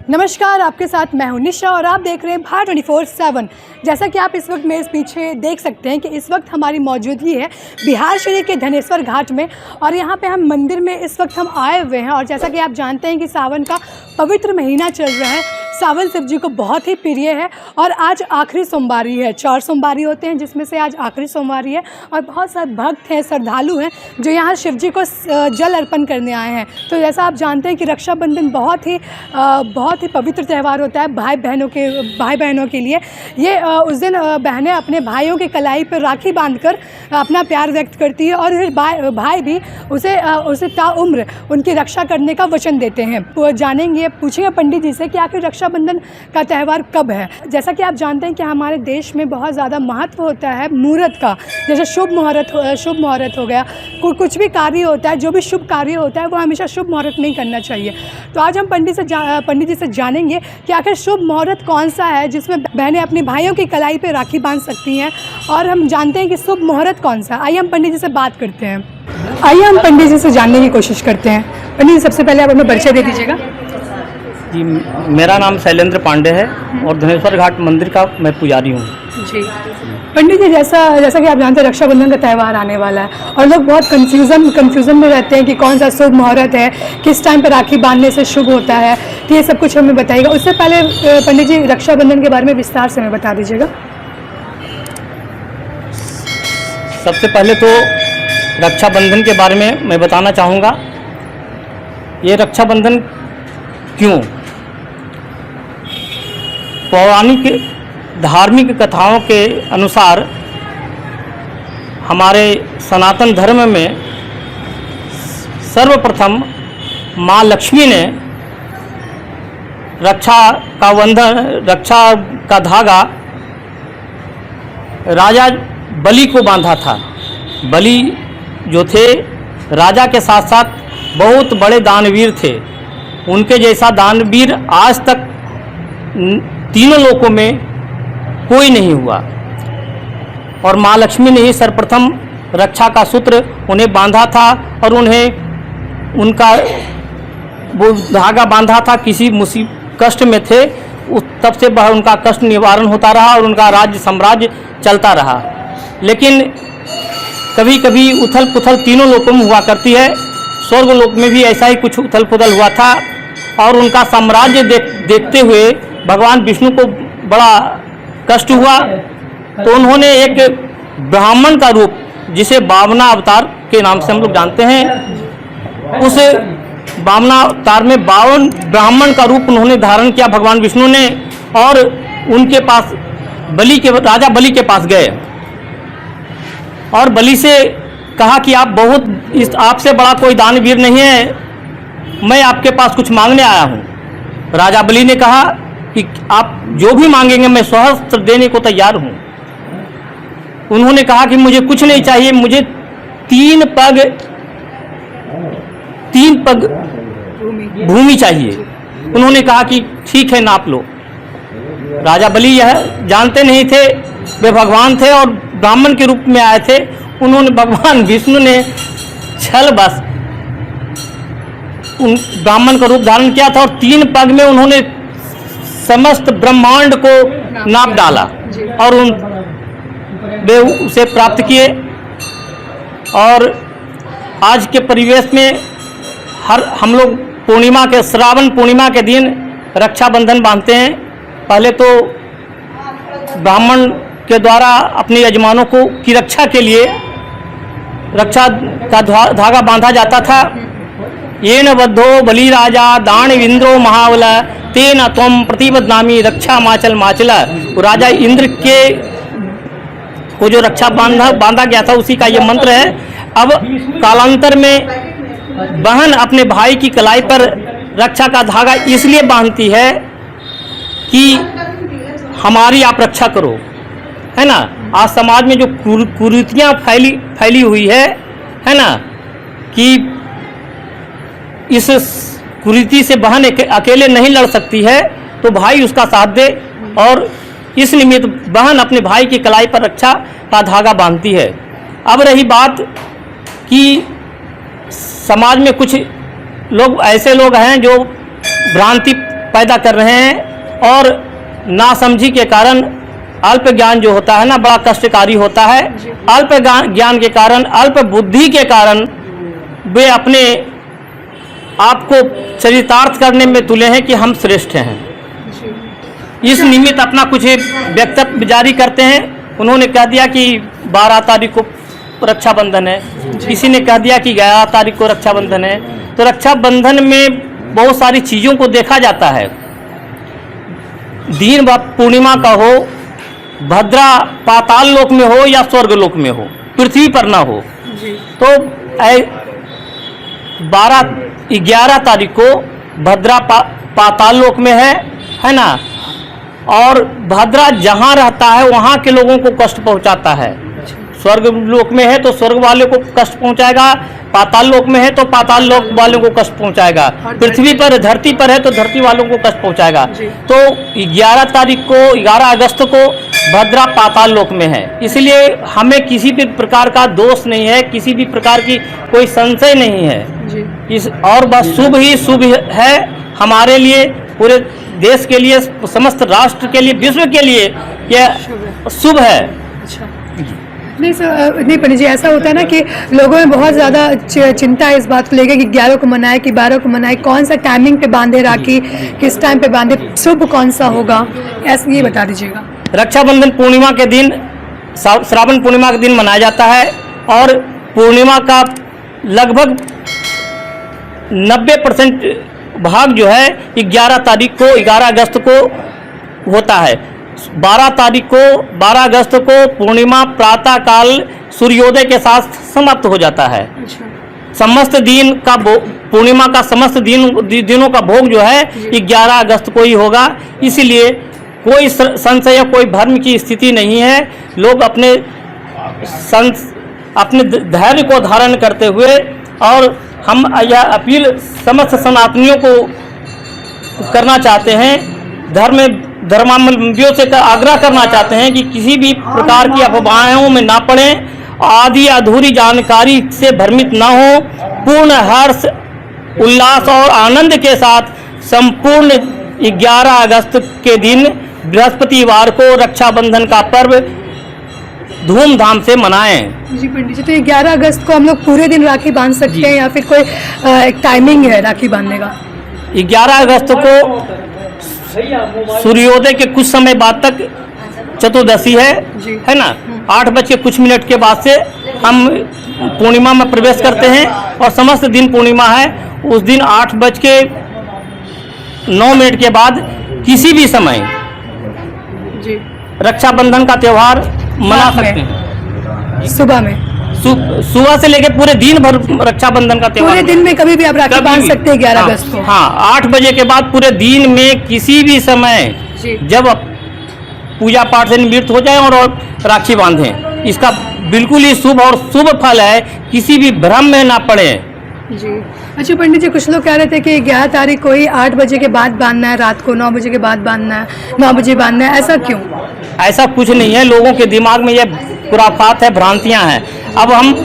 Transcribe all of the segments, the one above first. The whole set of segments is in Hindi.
नमस्कार, आपके साथ मैं हूं निशा और आप देख रहे हैं भारत 24/7। जैसा कि आप इस वक्त मेरे पीछे देख सकते हैं कि इस वक्त हमारी मौजूदगी है बिहार शरीफ के धनेश्वर घाट में और यहाँ पे हम मंदिर में इस वक्त हम आए हुए हैं। और जैसा कि आप जानते हैं कि सावन का पवित्र महीना चल रहा है। सावन शिव जी को बहुत ही प्रिय है और आज आखिरी सोमवारी है। 4 सोमवारी होते हैं जिसमें से आज आखिरी सोमवारी है और बहुत सारे भक्त हैं, श्रद्धालु हैं जो यहाँ शिव जी को जल अर्पण करने आए हैं। तो जैसा आप जानते हैं कि रक्षाबंधन बहुत ही पवित्र त्यौहार होता है भाई बहनों के लिए। ये उस दिन बहनें अपने भाइयों की कलाई पर राखी बांधकर अपना प्यार व्यक्त करती है और फिर भाई भी उसे ताउम्र उनकी रक्षा करने का वचन देते हैं। जानेंगे, पूछेंगे पंडित जी से कि आखिर रक्षाबंधन का त्यौहार कब है। जैसा कि आप जानते हैं कि हमारे देश में बहुत ज़्यादा महत्व होता है मुहूर्त का। जैसे शुभ मुहूर्त हो गया, कुछ भी कार्य होता है, जो भी शुभ कार्य होता है वो हमेशा शुभ मुहूर्त में ही करना चाहिए। तो आज हम पंडित जी से जानेंगे कि आखिर शुभ मुहूर्त कौन सा है जिसमें बहनें अपनी भाइयों की कलाई पे राखी बांध सकती हैं और हम जानते हैं कि शुभ मुहूर्त कौन सा। आइए हम पंडित जी से बात करते हैं। आइए हम पंडित जी से जानने की कोशिश करते हैं। पंडित जी, सबसे पहले आप अपना परिचय दे दीजिएगा। जी, मेरा नाम शैलेंद्र पांडे है और धनेश्वर घाट मंदिर का मैं पुजारी हूँ। जी पंडित जी, जैसा कि आप जानते हैं रक्षाबंधन का त्यौहार आने वाला है और लोग बहुत कन्फ्यूज़न में रहते हैं कि कौन सा शुभ मुहूर्त है, किस टाइम पर राखी बांधने से शुभ होता है। तो ये सब कुछ हमें बताइएगा। उससे पहले पंडित जी रक्षाबंधन के बारे में विस्तार से हमें बता दीजिएगा। सबसे पहले तो रक्षाबंधन के बारे में मैं बताना चाहूँगा। ये रक्षाबंधन क्यों? पौराणिक धार्मिक कथाओं के अनुसार हमारे सनातन धर्म में सर्वप्रथम माँ लक्ष्मी ने रक्षा का धागा राजा बलि को बांधा था। बलि जो थे राजा के साथ साथ बहुत बड़े दानवीर थे। उनके जैसा दानवीर आज तक तीनों लोकों में कोई नहीं हुआ और माँ लक्ष्मी ने ही सर्वप्रथम रक्षा का सूत्र उन्हें बांधा था और उन्हें उनका वो धागा बांधा था। किसी कष्ट में थे तब से उनका कष्ट निवारण होता रहा और उनका राज्य साम्राज्य चलता रहा। लेकिन कभी कभी उथल पुथल तीनों लोकों में हुआ करती है। स्वर्ग लोक में भी ऐसा ही कुछ उथल पुथल हुआ था और उनका साम्राज्य देखते हुए भगवान विष्णु को बड़ा कष्ट हुआ। तो उन्होंने एक ब्राह्मण का रूप, जिसे वामना अवतार के नाम से हम लोग जानते हैं, उस वामना अवतार में 52 ब्राह्मण का रूप उन्होंने धारण किया भगवान विष्णु ने और उनके पास राजा बलि के पास गए और बलि से कहा कि आपसे बड़ा कोई दानवीर नहीं है, मैं आपके पास कुछ मांगने आया हूँ। राजा बलि ने कहा कि आप जो भी मांगेंगे मैं सहस्त्र देने को तैयार हूँ। उन्होंने कहा कि मुझे कुछ नहीं चाहिए, मुझे 3 पग भूमि चाहिए। उन्होंने कहा कि ठीक है, नाप लो। राजा बलि यह जानते नहीं थे, वे भगवान थे और ब्राह्मण के रूप में आए थे। उन्होंने भगवान विष्णु ने छल बस उन ब्राह्मण का रूप धारण किया था और 3 पग में उन्होंने समस्त ब्रह्मांड को नाप डाला और वे उसे प्राप्त किए। और आज के परिवेश में हम लोग श्रावण पूर्णिमा के दिन रक्षाबंधन बांधते हैं। पहले तो ब्राह्मण के द्वारा अपने यजमानों की रक्षा के लिए रक्षा का धागा बांधा जाता था। येन बद्धो बलि राजा दानवीन्द्रो महाबल तेन त्वं प्रतिबध्नामि रक्षा माचल। राजा इंद्र के को जो रक्षा बांधा गया था उसी का ये मंत्र है। अब कालांतर में बहन अपने भाई की कलाई पर रक्षा का धागा इसलिए बांधती है कि हमारी आप रक्षा करो, है ना। आज समाज में जो कुरीतियाँ फैली हुई है ना, कि इस कुरीति से बहन अकेले नहीं लड़ सकती है तो भाई उसका साथ दे और इस निमित्त बहन अपने भाई की कलाई पर रक्षा का धागा बांधती है। अब रही बात कि समाज में कुछ लोग ऐसे लोग हैं जो भ्रांति पैदा कर रहे हैं और नासमझी के कारण अल्प ज्ञान जो होता है ना बड़ा कष्टकारी होता है। अल्प ज्ञान के कारण, अल्प बुद्धि के कारण वे अपने आप को चरितार्थ करने में तुले हैं कि हम श्रेष्ठ हैं। इस निमित्त अपना कुछ वक्तव्य जारी करते हैं। उन्होंने कह दिया कि 12 तारीख को रक्षाबंधन है, किसी ने कह दिया कि 11 तारीख को रक्षाबंधन है। तो रक्षाबंधन में बहुत सारी चीज़ों को देखा जाता है। दिन पूर्णिमा का हो, भद्रा पाताल लोक में हो या स्वर्ग लोक में हो, पृथ्वी पर ना हो। तो 11 तारीख को भद्रा पाताल लोक में है ना, और भद्रा जहाँ रहता है वहाँ के लोगों को कष्ट पहुँचाता है। स्वर्ग लोक में है तो स्वर्ग वाले को कष्ट पहुँचाएगा, पाताल लोक में है तो पाताल लोक वालों को कष्ट पहुँचाएगा, पृथ्वी पर धरती पर है तो धरती वालों को कष्ट पहुँचाएगा। तो 11 तारीख को 11 अगस्त को भद्रा पाताल लोक में है, इसलिए हमें किसी भी प्रकार का दोष नहीं है, किसी भी प्रकार की कोई संशय नहीं है। इस और बस शुभ ही शुभ है हमारे लिए, पूरे देश के लिए, समस्त राष्ट्र के लिए, विश्व के लिए यह शुभ है। नहीं सर, नहीं पंडित जी, ऐसा होता है ना कि लोगों में बहुत ज़्यादा चिंता है इस बात को लेकर कि 11 को मनाए कि 12 को मनाए, कौन सा टाइमिंग पे बांधे राखी, किस टाइम पे बांधे, शुभ कौन सा होगा, ऐसा ये बता दीजिएगा। रक्षाबंधन पूर्णिमा के दिन, श्रावण पूर्णिमा के दिन मनाया जाता है और पूर्णिमा का लगभग 90% भाग जो है 11 तारीख को, 11 अगस्त को होता है। 12 अगस्त को पूर्णिमा प्रातः काल सूर्योदय के साथ समाप्त हो जाता है। समस्त दिन का पूर्णिमा का समस्त दिनों का भोग जो है 11 अगस्त को ही होगा। इसीलिए कोई संशय या कोई भ्रम की स्थिति नहीं है। लोग अपने धैर्य को धारण करते हुए, और हम यह अपील समस्त सनातनियों को करना चाहते हैं, धर्मावलंबियों से आग्रह करना चाहते हैं कि किसी भी प्रकार की अफवाहों में ना पड़ें, आधी अधूरी जानकारी से भ्रमित ना हो, पूर्ण हर्ष उल्लास और आनंद के साथ संपूर्ण 11 अगस्त के दिन बृहस्पतिवार को रक्षाबंधन का पर्व धूमधाम से मनाएं। जी पंडित जी, तो 11 अगस्त को हम लोग पूरे दिन राखी बांध सकते हैं या फिर कोई एक टाइमिंग है राखी बांधने का? 11 अगस्त को सूर्योदय के कुछ समय बाद तक चतुर्दशी है ना, 8 कुछ मिनट के बाद से हम पूर्णिमा में प्रवेश करते हैं और समस्त दिन पूर्णिमा है। उस दिन 8:09 के बाद किसी भी समय रक्षाबंधन का त्यौहार मना सकते हैं। सुबह से लेकर पूरे दिन भर रक्षाबंधन का त्यौहार, पूरे दिन में कभी भी आप राखी बांध सकते हैं 11 अगस्त को। हाँ, 8 बजे के बाद पूरे दिन में किसी भी समय जब पूजा पाठ से निवृत्त हो जाए और राखी बांधें। इसका बिल्कुल ही शुभ और शुभ फल है, किसी भी भ्रम में ना पड़े। जी अच्छा पंडित जी, कुछ लोग कह रहे थे कि 11 तारीख को ही 8 बजे के बाद बांधना है, रात को 9 बजे के बाद बांधना है, 9 बजे बांधना है, ऐसा क्यों? ऐसा कुछ नहीं है, लोगों के दिमाग में ये खुराफात है, भ्रांतियां हैं। अब हम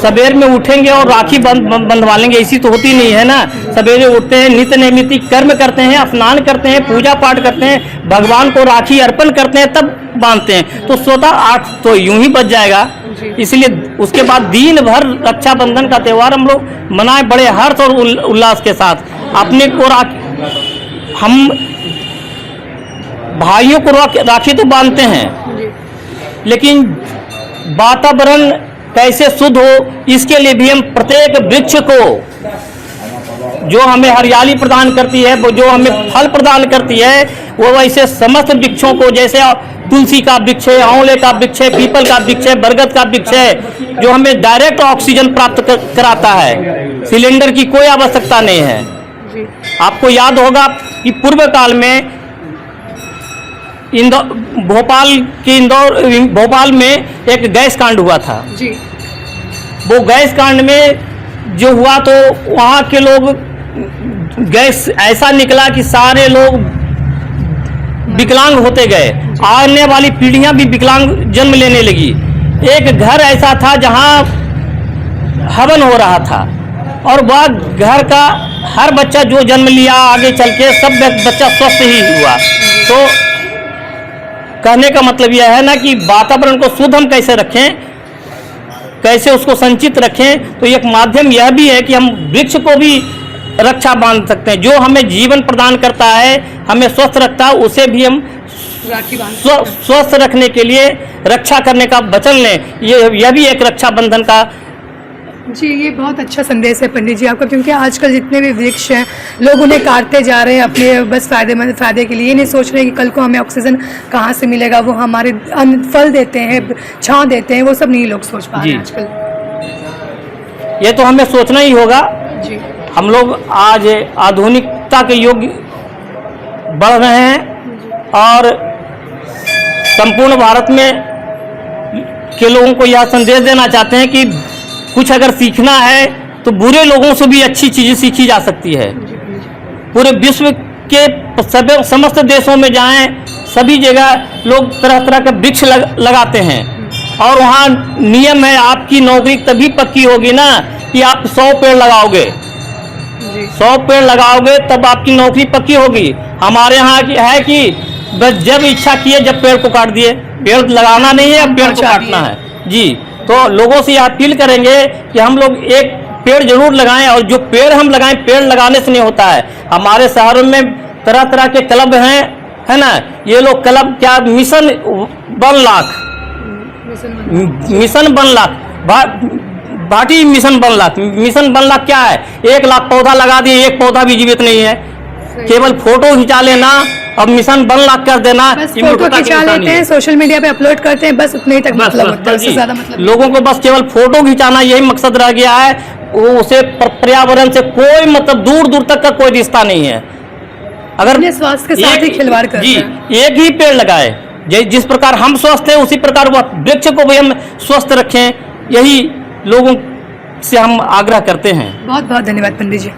सवेर में उठेंगे और राखी बंधवा लेंगे, ऐसी तो होती नहीं है ना। सवेरे उठते हैं, नित्य नैमित्तिक कर्म करते हैं, स्नान करते हैं, पूजा पाठ करते हैं, भगवान को राखी अर्पण करते हैं, तब बांधते हैं। तो स्वतः 8 तो यूं ही बच जाएगा। इसलिए उसके बाद दिन भर रक्षाबंधन का त्यौहार हम लोग मनाए बड़े हर्ष और उल्लास के साथ। अपने को हम भाइयों को राखी तो बांधते हैं, लेकिन वातावरण कैसे शुद्ध हो, इसके लिए भी हम प्रत्येक वृक्ष को, जो हमें हरियाली प्रदान करती है, वो जो हमें फल प्रदान करती है, वो वैसे समस्त वृक्षों को, जैसे तुलसी का वृक्ष है, आंवले का वृक्ष है, पीपल का वृक्ष है, बरगद का वृक्ष है, जो हमें डायरेक्ट ऑक्सीजन प्राप्त कराता है। सिलेंडर की कोई आवश्यकता नहीं है। आपको याद होगा कि पूर्व काल में भोपाल में एक गैस कांड हुआ था। वो गैस कांड में जो हुआ तो वहाँ के लोग, गैस ऐसा निकला कि सारे लोग विकलांग होते गए, आने वाली पीढ़ियां भी विकलांग जन्म लेने लगी। एक घर ऐसा था जहां हवन हो रहा था, और वह घर का हर बच्चा जो जन्म लिया आगे चल के सब बच्चा स्वस्थ ही हुआ। तो कहने का मतलब यह है ना कि वातावरण को शुद्ध हम कैसे रखें, कैसे उसको संचित रखें, तो एक माध्यम यह भी है कि हम वृक्ष को भी रक्षा बांध सकते हैं। जो हमें जीवन प्रदान करता है, हमें स्वस्थ रखता है, उसे भी हम राखी बांध स्वस्थ रखने के लिए रक्षा करने का वचन लें। यह भी एक रक्षा बंधन का। जी, ये बहुत अच्छा संदेश है पंडित जी आपका, क्योंकि आजकल जितने भी वृक्ष हैं लोग उन्हें काटते जा रहे हैं अपने बस फ़ायदे के लिए। ये नहीं सोच रहे कि कल को हमें ऑक्सीजन कहाँ से मिलेगा, वो हमारे फल देते हैं, छांव देते हैं, वो सब नहीं लोग सोच पा रहे हैं आजकल। ये तो हमें सोचना ही होगा जी। हम लोग आज आधुनिकता के युग बढ़ रहे हैं और संपूर्ण भारत में के लोगों को यह संदेश देना चाहते हैं कि कुछ अगर सीखना है तो बुरे लोगों से भी अच्छी चीज़ें सीखी जा सकती है। पूरे विश्व के समस्त देशों में जाएं, सभी जगह लोग तरह तरह के वृक्ष लगाते हैं और वहाँ नियम है, आपकी नौकरी तभी पक्की होगी ना कि आप 100 पेड़ लगाओगे। 100 पेड़ लगाओगे तब आपकी नौकरी पक्की होगी। हमारे यहाँ है कि बस जब इच्छा किए जब पेड़ को काट दिए। पेड़ लगाना नहीं है, पेड़ को काटना है। जी, तो लोगों से यह अपील करेंगे कि हम लोग एक पेड़ जरूर लगाएं, और जो पेड़ हम लगाएं पेड़ लगाने से नहीं होता है। हमारे शहरों में तरह तरह के क्लब हैं, है ना। ये लोग क्लब क्या, mission 1 lakh, mission 1 lakh, Bhati mission 1 lakh, mission 1 lakh क्या है, 1 लाख पौधा लगा दिए, एक पौधा भी जीवित नहीं है। केवल फोटो खिंचा लेना और मिशन 1 लाख कर देना, बस फोटो खिंचा लेते हैं, सोशल मीडिया पे अपलोड करते हैं, बस उतने ही तक मतलब होता है, उससे ज़्यादा मतलब लोगों को बस केवल फोटो खिंचाना यही मकसद रह गया है। वो उसे पर्यावरण से कोई मतलब दूर दूर तक का कोई रिश्ता नहीं है। अगर अपने स्वास्थ्य के साथ ही खिलवाड़ करते हैं। एक ही पेड़ लगाए, जिस प्रकार हम स्वस्थ हैं उसी प्रकार वह वृक्ष को भी हम स्वस्थ रखें, यही लोगों से हम आग्रह करते हैं। बहुत बहुत धन्यवाद पंडित जी।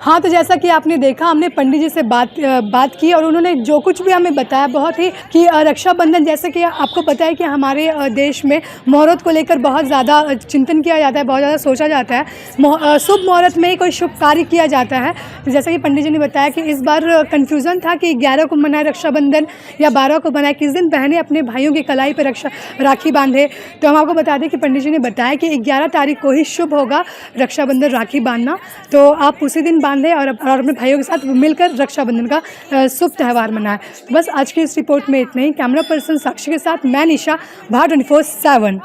हाँ, तो जैसा कि आपने देखा, हमने पंडित जी से बात की और उन्होंने जो कुछ भी हमें बताया बहुत ही कि रक्षाबंधन, जैसे कि आपको पता है कि हमारे देश में मुहूर्त को लेकर बहुत ज़्यादा चिंतन किया जाता है, बहुत ज़्यादा सोचा जाता है। शुभ मुहूर्त में ही कोई शुभ कार्य किया जाता है। तो जैसा कि पंडित जी ने बताया कि इस बार कन्फ्यूज़न था कि 11 को मनाए रक्षाबंधन या 12 को मनाए, किस दिन बहनें अपने भाइयों की कलाई पर राखी बांधे। तो हम आपको बता दें कि पंडित जी ने बताया कि 11 तारीख को ही शुभ होगा रक्षाबंधन, राखी बांधना। तो आप उसी दिन बांधें और अपने भाइयों के साथ मिलकर रक्षाबंधन का शुभ त्यौहार मनाएं। बस आज की इस रिपोर्ट में इतना ही। कैमरा पर्सन साक्षी के साथ मैं निशा, भारत 24/7।